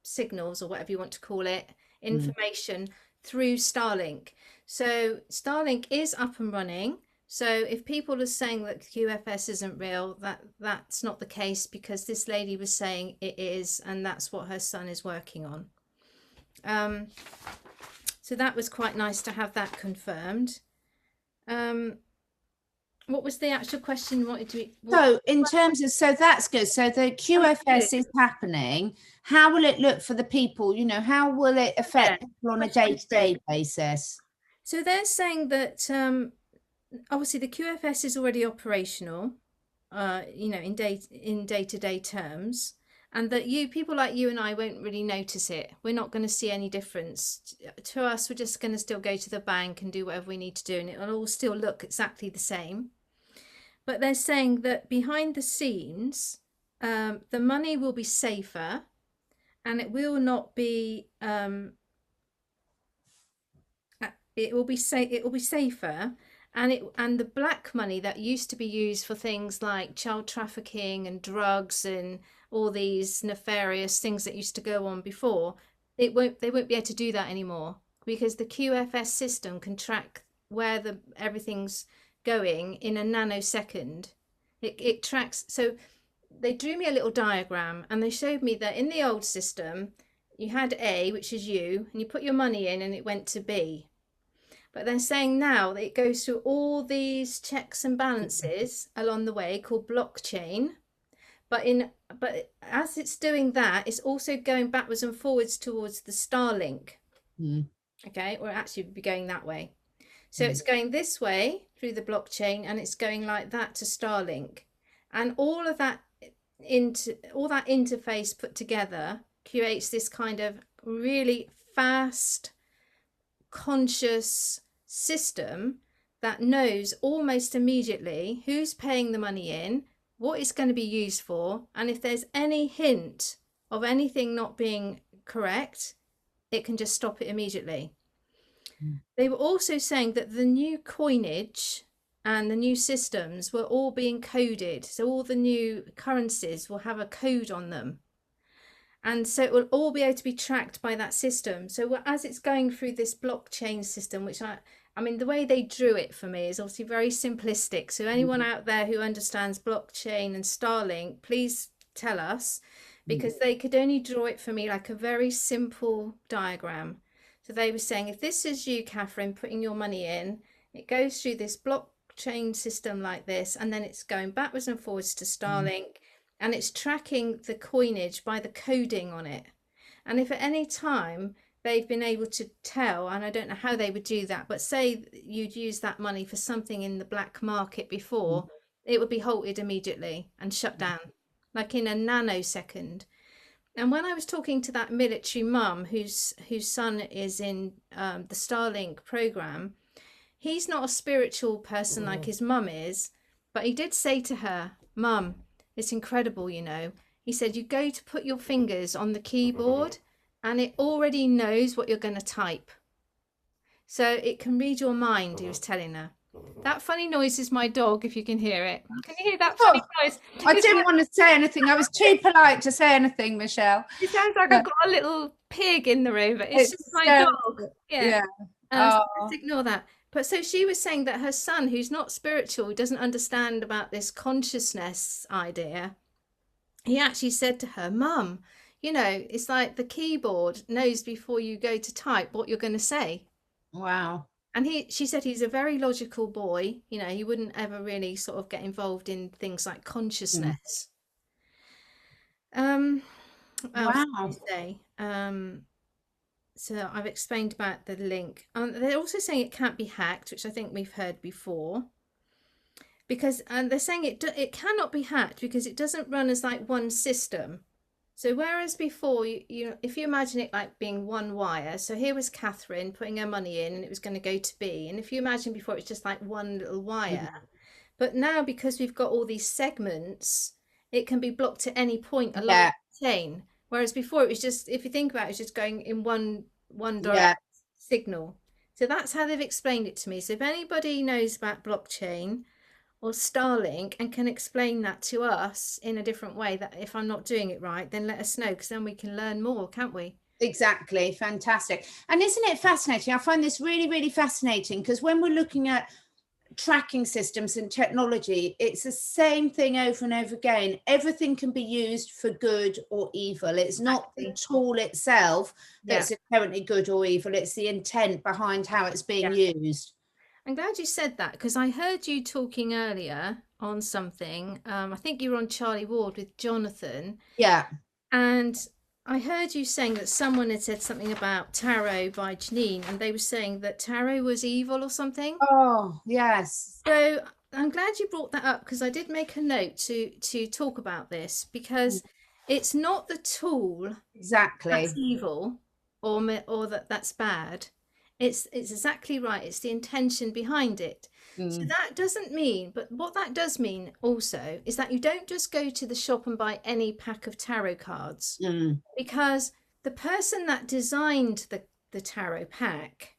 signals, or whatever you want to call it, information through Starlink. So Starlink is up and running. So if people are saying that QFS isn't real, that's not the case, because this lady was saying it is, and that's what her son is working on. So that was quite nice to have that confirmed. What was the actual question? So in terms of, so that's good. So the QFS is happening. How will it look for the people? You know, how will it affect people on a day-to-day basis? So they're saying that obviously the QFS is already operational, you know, in day-to-day terms, and that people like you and I won't really notice it. We're not going to see any difference. To us, we're just going to still go to the bank and do whatever we need to do, and it'll all still look exactly the same. But they're saying that behind the scenes, the money will be safer, and it will not be. It will be safer, and the black money that used to be used for things like child trafficking and drugs and all these nefarious things that used to go on before, they won't be able to do that anymore, because the QFS system can track where everything's going in a nanosecond. It tracks. So they drew me a little diagram and they showed me that in the old system you had A, which is you, and you put your money in and it went to B. But they're saying now that it goes through all these checks and balances along the way called blockchain. But as it's doing that, it's also going backwards and forwards towards the Starlink. Okay, or actually be going that way. So it's going this way through the blockchain, and it's going like that to Starlink. And all of that interface put together creates this kind of really fast, conscious system that knows almost immediately who's paying the money in, what it's going to be used for, and if there's any hint of anything not being correct, it can just stop it immediately. They were also saying that the new coinage and the new systems were all being coded, so all the new currencies will have a code on them. And so it will all be able to be tracked by that system. So as it's going through this blockchain system, which I mean, the way they drew it for me is obviously very simplistic. So anyone out there who understands blockchain and Starlink, please tell us, because they could only draw it for me like a very simple diagram. So they were saying, if this is you, Catherine, putting your money in, it goes through this blockchain system like this, and then it's going backwards and forwards to Starlink. And it's tracking the coinage by the coding on it. And if at any time they've been able to tell, and I don't know how they would do that, but say you'd use that money for something in the black market before, it would be halted immediately and shut down, like in a nanosecond. And when I was talking to that military mum whose son is in the Starlink program, he's not a spiritual person like his mum is, but he did say to her, "Mum, it's incredible, you know." He said, you go to put your fingers on the keyboard and it already knows what you're going to type. So it can read your mind, he was telling her. That funny noise is my dog, if you can hear it. Can you hear that funny noise? I didn't want to say anything. I was too polite to say anything, Michelle. It sounds like I've got a little pig in the room, but it's just my dog. Yeah. So let's ignore that. But so she was saying that her son, who's not spiritual, who doesn't understand about this consciousness idea, he actually said to her, "Mum, you know, it's like the keyboard knows before you go to type what you're going to say." Wow. And she said he's a very logical boy. You know, he wouldn't ever really sort of get involved in things like consciousness. What else did I say? So I've explained about the link. They're also saying it can't be hacked, which I think we've heard before. Because they're saying it cannot be hacked because it doesn't run as like one system. So whereas before, if you imagine it like being one wire, so here was Catherine putting her money in and it was going to go to B. And if you imagine before, it's just like one little wire. But now, because we've got all these segments, it can be blocked at any point along the chain. Whereas before it was just, if you think about it, it's just going in one direct signal. So that's how they've explained it to me. So if anybody knows about blockchain or Starlink and can explain that to us in a different way, that if I'm not doing it right, then let us know, because then we can learn more, can't we? Exactly. Fantastic. And isn't it fascinating? I find this really, really fascinating, because when we're looking at tracking systems and technology, it's the same thing over and over again. Everything can be used for good or evil. It's not the tool itself that's inherently good or evil. It's the intent behind how it's being used. I'm glad you said that, because I heard you talking earlier on something. I think you were on Charlie Ward with Jonathan, Yeah. and I heard you saying that someone had said something about tarot by Janine, and they were saying that tarot was evil or something. Oh, yes. So I'm glad you brought that up, because I did make a note to talk about this, because it's not the tool that's Exactly. evil, or that's bad. It's exactly right. It's the intention behind it. So Mm. that doesn't mean, but what that does mean also is that you don't just go to the shop and buy any pack of tarot cards, Mm. because the person that designed the tarot pack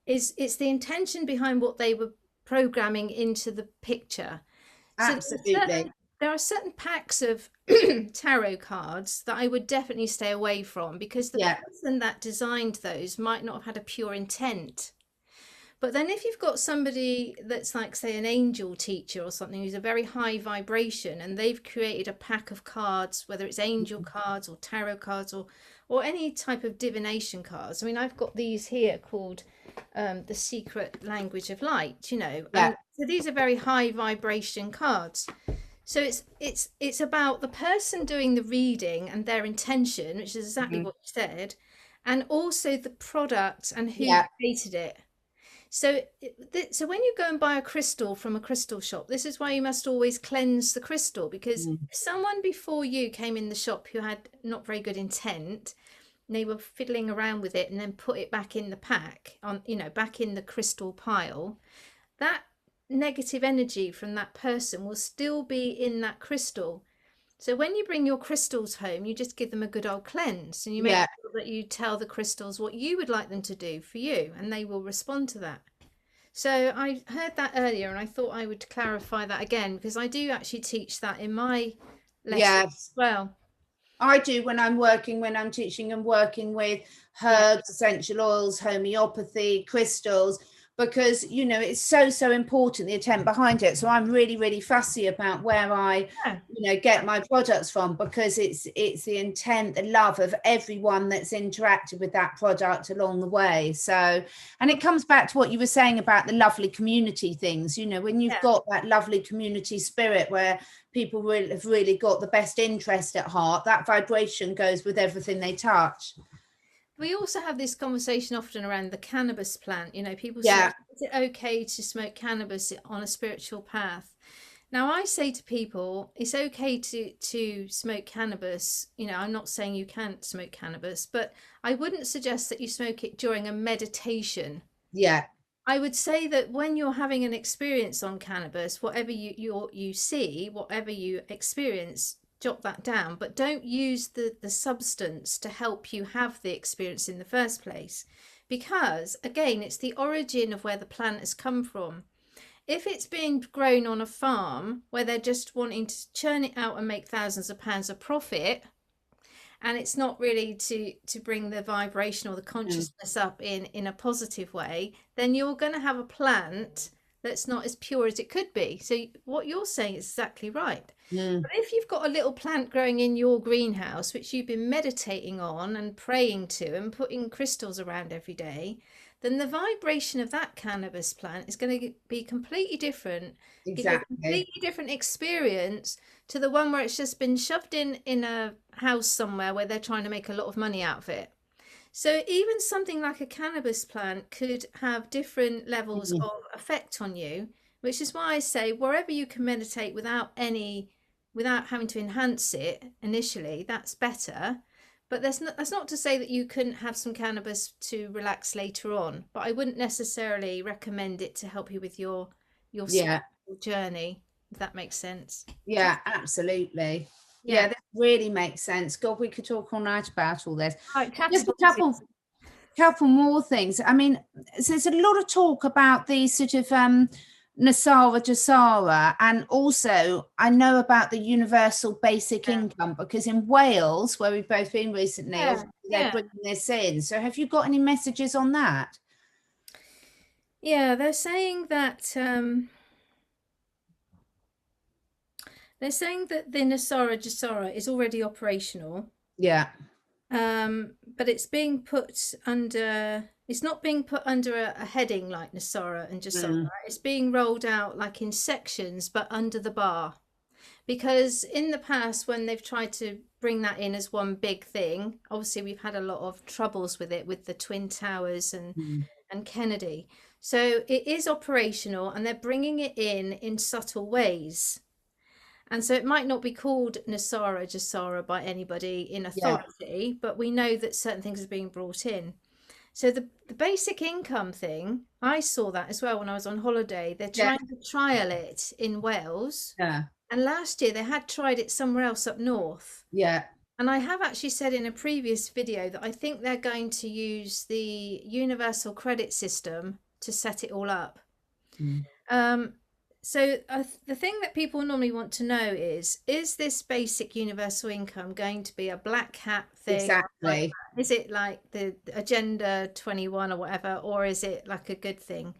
it's the intention behind what they were programming into the picture. So Absolutely. there are certain packs of tarot cards that I would definitely stay away from, because the Yeah. person that designed those might not have had a pure intent. But then if you've got somebody that's like, say, an angel teacher or something, who's a very high vibration, and they've created a pack of cards, whether it's angel cards or tarot cards or any type of divination cards. I mean, I've got these here called the secret language of light, Yeah. and so these are very high vibration cards. So it's about the person doing the reading and their intention, which is exactly Mm. what you said, and also the product and who Yeah. created it. So, so when you go and buy a crystal from a crystal shop, this is why you must always cleanse the crystal, because Mm. if someone before you came in the shop who had not very good intent, and they were fiddling around with it and then put it back in the pack back in the crystal pile, that negative energy from that person will still be in that crystal. So when you bring your crystals home, you just give them a good old cleanse, and you make Yeah. sure that you tell the crystals what you would like them to do for you, and they will respond to that. So I heard that earlier, and I thought I would clarify that again, because I do actually teach that in my lesson Yes. as well. I do when I'm teaching and working with Yeah, herbs, essential oils, homeopathy, crystals, because it's so important, the intent behind it. So I'm really fussy about where I yeah. get my products from, because it's the intent, the love of everyone that's interacted with that product along the way. So, and it comes back to what you were saying about the lovely community things, when you've Yeah. got that lovely community spirit where people have really got the best interest at heart, that vibration goes with everything they touch. We also have this conversation often around the cannabis plant. People say, Yeah. is it okay to smoke cannabis on a spiritual path? Now, I say to people, it's okay to smoke cannabis. I'm not saying you can't smoke cannabis, but I wouldn't suggest that you smoke it during a meditation. Yeah. I would say that when you're having an experience on cannabis, whatever you see, whatever you experience, jot that down, but don't use the substance to help you have the experience in the first place. Because again, it's the origin of where the plant has come from. If it's being grown on a farm where they're just wanting to churn it out and make thousands of pounds of profit, and it's not really to bring the vibration or the Mm. consciousness up in a positive way, then you're going to have a plant that's not as pure as it could be. So what you're saying is exactly right. Mm. But if you've got a little plant growing in your greenhouse which you've been meditating on and praying to and putting crystals around every day, then the vibration of that cannabis plant is going to be completely different, give you a Exactly. completely different experience to the one where it's just been shoved in a house somewhere where they're trying to make a lot of money out of it. So even something like a cannabis plant could have different levels Mm. of effect on you, which is why I say wherever you can meditate without having to enhance it initially, that's better. But that's not to say that you couldn't have some cannabis to relax later on. But I wouldn't necessarily recommend it to help you with your Yeah. spiritual journey, if that makes sense. Yeah, absolutely. Yeah, Yeah. that really makes sense. God, we could talk all night about all this. Right, Just a chatterboxing. couple more things. I mean, so there's a lot of talk about the sort of Nasara Jasara, and also I know about the universal basic Yeah. income, because in Wales, where we've both been recently, Yeah. obviously they're Yeah. bringing this in. So have you got any messages on that? Yeah, they're saying that the Nasara Jasara is already operational, Yeah. but it's being put under It's not being put under a heading like Nasara and Jasara. Mm. It's being rolled out like in sections, but under the bar. Because in the past, when they've tried to bring that in as one big thing, obviously we've had a lot of troubles with it, with the Twin Towers Mm. and Kennedy. So it is operational, and they're bringing it in subtle ways. And so it might not be called Nasara Jasara by anybody in Yeah. authority, but we know that certain things are being brought in. So the basic income thing, I saw that as well when I was on holiday. They're Yeah. trying to trial it in Wales. Yeah. And last year they had tried it somewhere else up north. Yeah. And I have actually said in a previous video that I think they're going to use the universal credit system to set it all up. Mm. So the thing that people normally want to know is this basic universal income going to be a black hat thing? Exactly. Is it like the Agenda 21 or whatever, or is it like a good thing?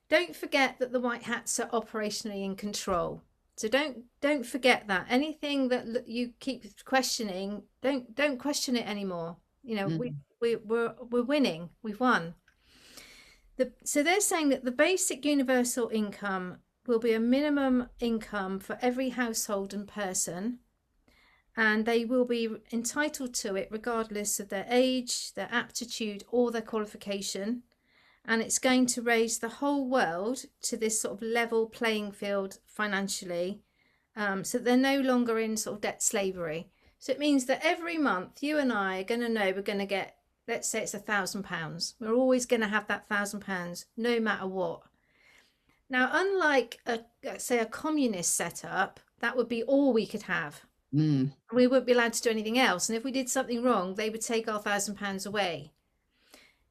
Don't forget that the white hats are operationally in control. So don't forget that. Anything that you keep questioning, don't question it anymore. You know, Mm. we're winning. We've won. So they're saying that the basic universal income will be a minimum income for every household and person, and they will be entitled to it regardless of their age, their aptitude, or their qualification. And it's going to raise the whole world to this sort of level playing field financially, so they're no longer in sort of debt slavery. So it means that every month you and I are going to know we're going to get, let's say it's £1,000. We're always going to have that £1,000 no matter what. Now, unlike say a communist setup, that would be all we could have. Mm. We wouldn't be allowed to do anything else. And if we did something wrong, they would take our £1,000 away.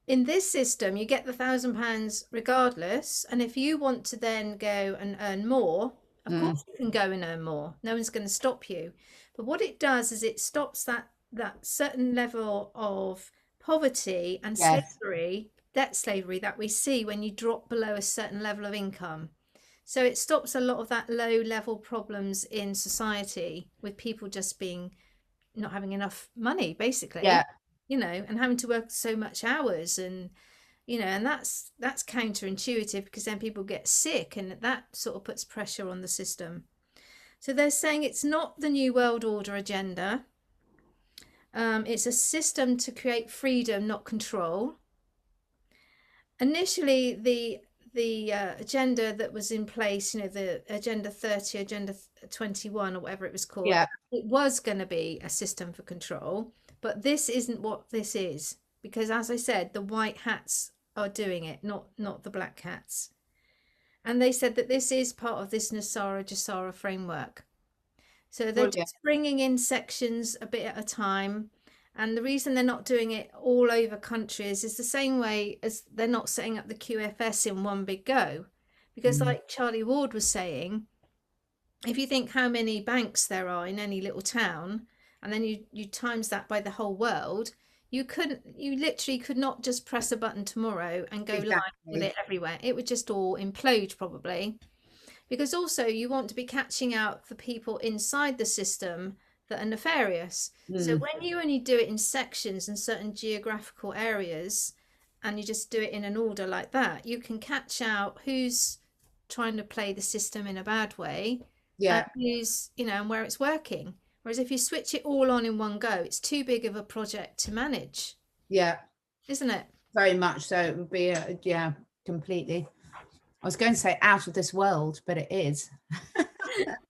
In this system, you get the £1,000 regardless. And if you want to then go and earn more, of course you can go and earn more. No one's going to stop you. But what it does is it stops that certain level of poverty and Yes. slavery, debt slavery that we see when you drop below a certain level of income. So it stops a lot of that low level problems in society with people just being not having enough money, basically. Yeah. You know, and having to work so much hours, and you know, and that's counterintuitive, because then people get sick, and that sort of puts pressure on the system. So they're saying it's not the New World Order agenda. It's a system to create freedom, not control. Initially, the agenda that was in place, you know, the Agenda 30, Agenda 21, or whatever it was called, Yeah. it was going to be a system for control. But this isn't what this is, because as I said, the white hats are doing it, not the black hats. And they said that this is part of this Nasara Jasara framework. So they're just bringing in sections a bit at a time. And the reason they're not doing it all over countries is the same way as they're not setting up the QFS in one big go. Because like Charlie Ward was saying, if you think how many banks there are in any little town, and then you times that by the whole world, you literally could not just press a button tomorrow and go live with it everywhere. It would just all implode probably. Because also you want to be catching out the people inside the system that are nefarious. So when you only do it in sections in certain geographical areas, and you just do it in an order like that, you can catch out who's trying to play the system in a bad way, and who's, you know, and where it's working. Whereas if you switch it all on in one go, it's too big of a project to manage. Yeah. Isn't it? Very much so. It would be, yeah, completely. I was going to say out of this world, but it is.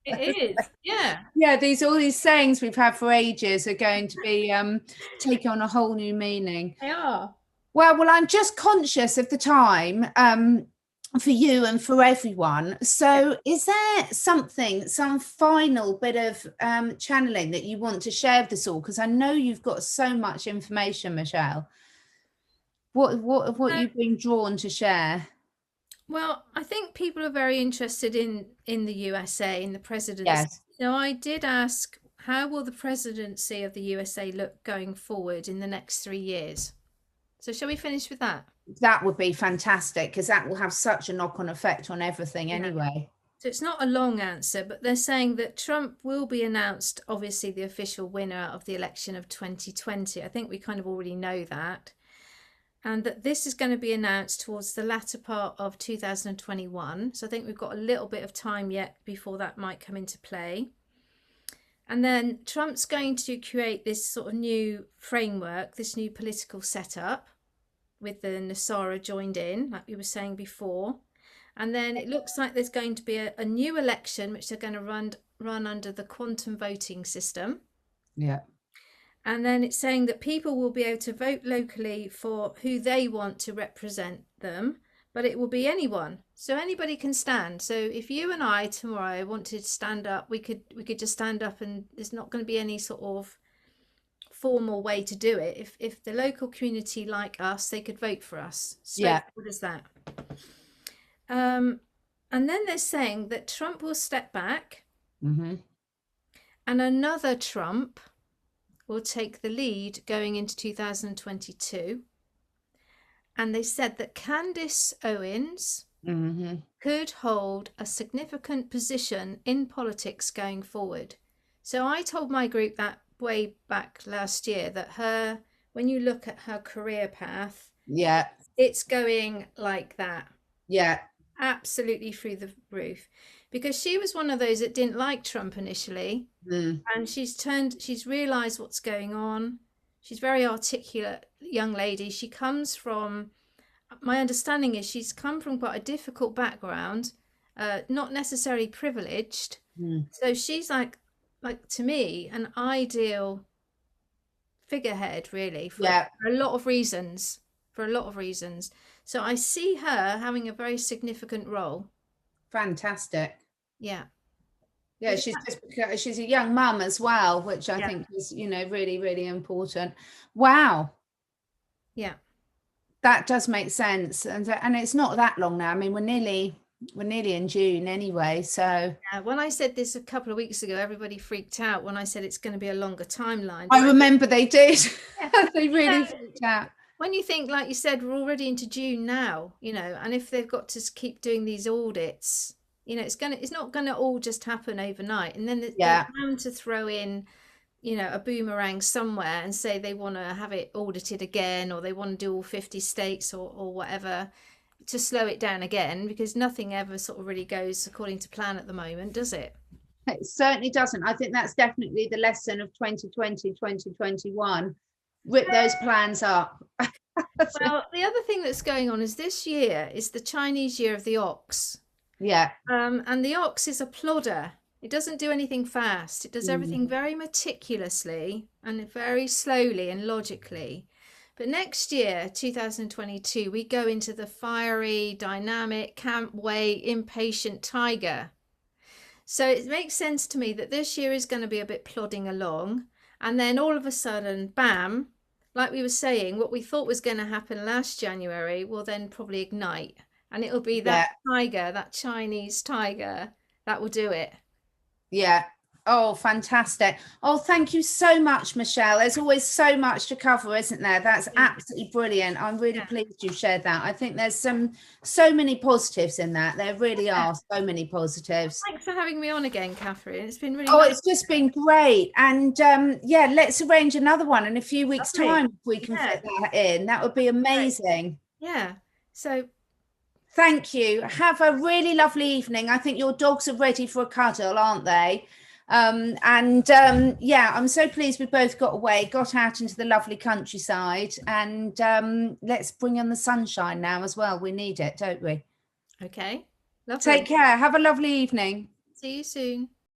It is, yeah. Yeah, all these sayings we've had for ages are going to be taking on a whole new meaning. They are. Well, I'm just conscious of the time for you and for everyone. So is there some final bit of channeling that you want to share with us all? Because I know you've got so much information, Michelle. What you've been drawn to share? Well, I think people are very interested in the USA, in the presidency. Yes. So I did ask, how will the presidency of the USA look going forward in the next 3 years? So shall we finish with that? That would be fantastic, because that will have such a knock-on effect on everything anyway. So it's not a long answer, but they're saying that Trump will be announced, obviously, the official winner of the election of 2020. I think we kind of already know that. and that this is going to be announced towards the latter part of 2021. So I think we've got a little bit of time yet before that might come into play. And then Trump's going to create this sort of new framework, this new political setup with the Nasara joined in, like we were saying before. And then it looks like there's going to be a new election, which they're going to run under the quantum voting system. Yeah. And then it's saying that people will be able to vote locally for who they want to represent them, but it will be anyone. So anybody can stand. So if you and I tomorrow wanted to stand up, we could just stand up, and there's not going to be any sort of formal way to do it. If the local community like us, they could vote for us. Straightforward as that. And then they're saying that Trump will step back, and another Trump will take the lead going into 2022. And they said that Candace Owens could hold a significant position in politics going forward. So I told my group that way back last year that when you look at her career path, it's going like that. Yeah. Absolutely through the roof. Because she was one of those that didn't like Trump initially. And she's realized what's going on. She's a very articulate young lady. She comes from, my understanding is she's come from quite a difficult background, not necessarily privileged. So she's like to me, an ideal figurehead, really, for a lot of reasons. So I see her having a very significant role. Fantastic. Yeah. Yeah, she's a young mum as well, which I think is, really, really important. Wow. Yeah. That does make sense. And it's not that long now. I mean, we're nearly in June anyway. So when I said this a couple of weeks ago, everybody freaked out when I said it's going to be a longer timeline. I remember they did. They really freaked out. When you think, like you said, we're already into June now, and if they've got to keep doing these audits, it's not going to all just happen overnight. And then they're bound to throw in, a boomerang somewhere and say they want to have it audited again, or they want to do all 50 states or whatever to slow it down again, because nothing ever sort of really goes according to plan at the moment, does it? It certainly doesn't. I think that's definitely the lesson of 2020, 2021. Rip those plans up. Well, the other thing that's going on is this year is the Chinese year of the ox. Yeah. And the ox is a plodder. It doesn't do anything fast. It does everything very meticulously and very slowly and logically. But next year, 2022, we go into the fiery, dynamic, can't wait, impatient tiger. So it makes sense to me that this year is going to be a bit plodding along. And then all of a sudden, bam, like we were saying, what we thought was going to happen last January will then probably ignite. And it'll be that tiger, that Chinese tiger, that will do it. Yeah. Oh, fantastic. Oh, thank you so much, Michelle. There's always so much to cover, isn't there? That's absolutely brilliant. I'm really pleased you shared that. I think there's so many positives in that. There really are so many positives. Thanks for having me on again, Catherine. It's been really nice. It's just been great. And let's arrange another one in a few weeks' time if we can fit that in. That would be amazing. Yeah. So thank you. Have a really lovely evening. I think your dogs are ready for a cuddle, aren't they? I'm so pleased we both got away, got out into the lovely countryside, and let's bring in the sunshine now as well. We need it, don't we? Okay. Lovely. Take care. Have a lovely evening. See you soon.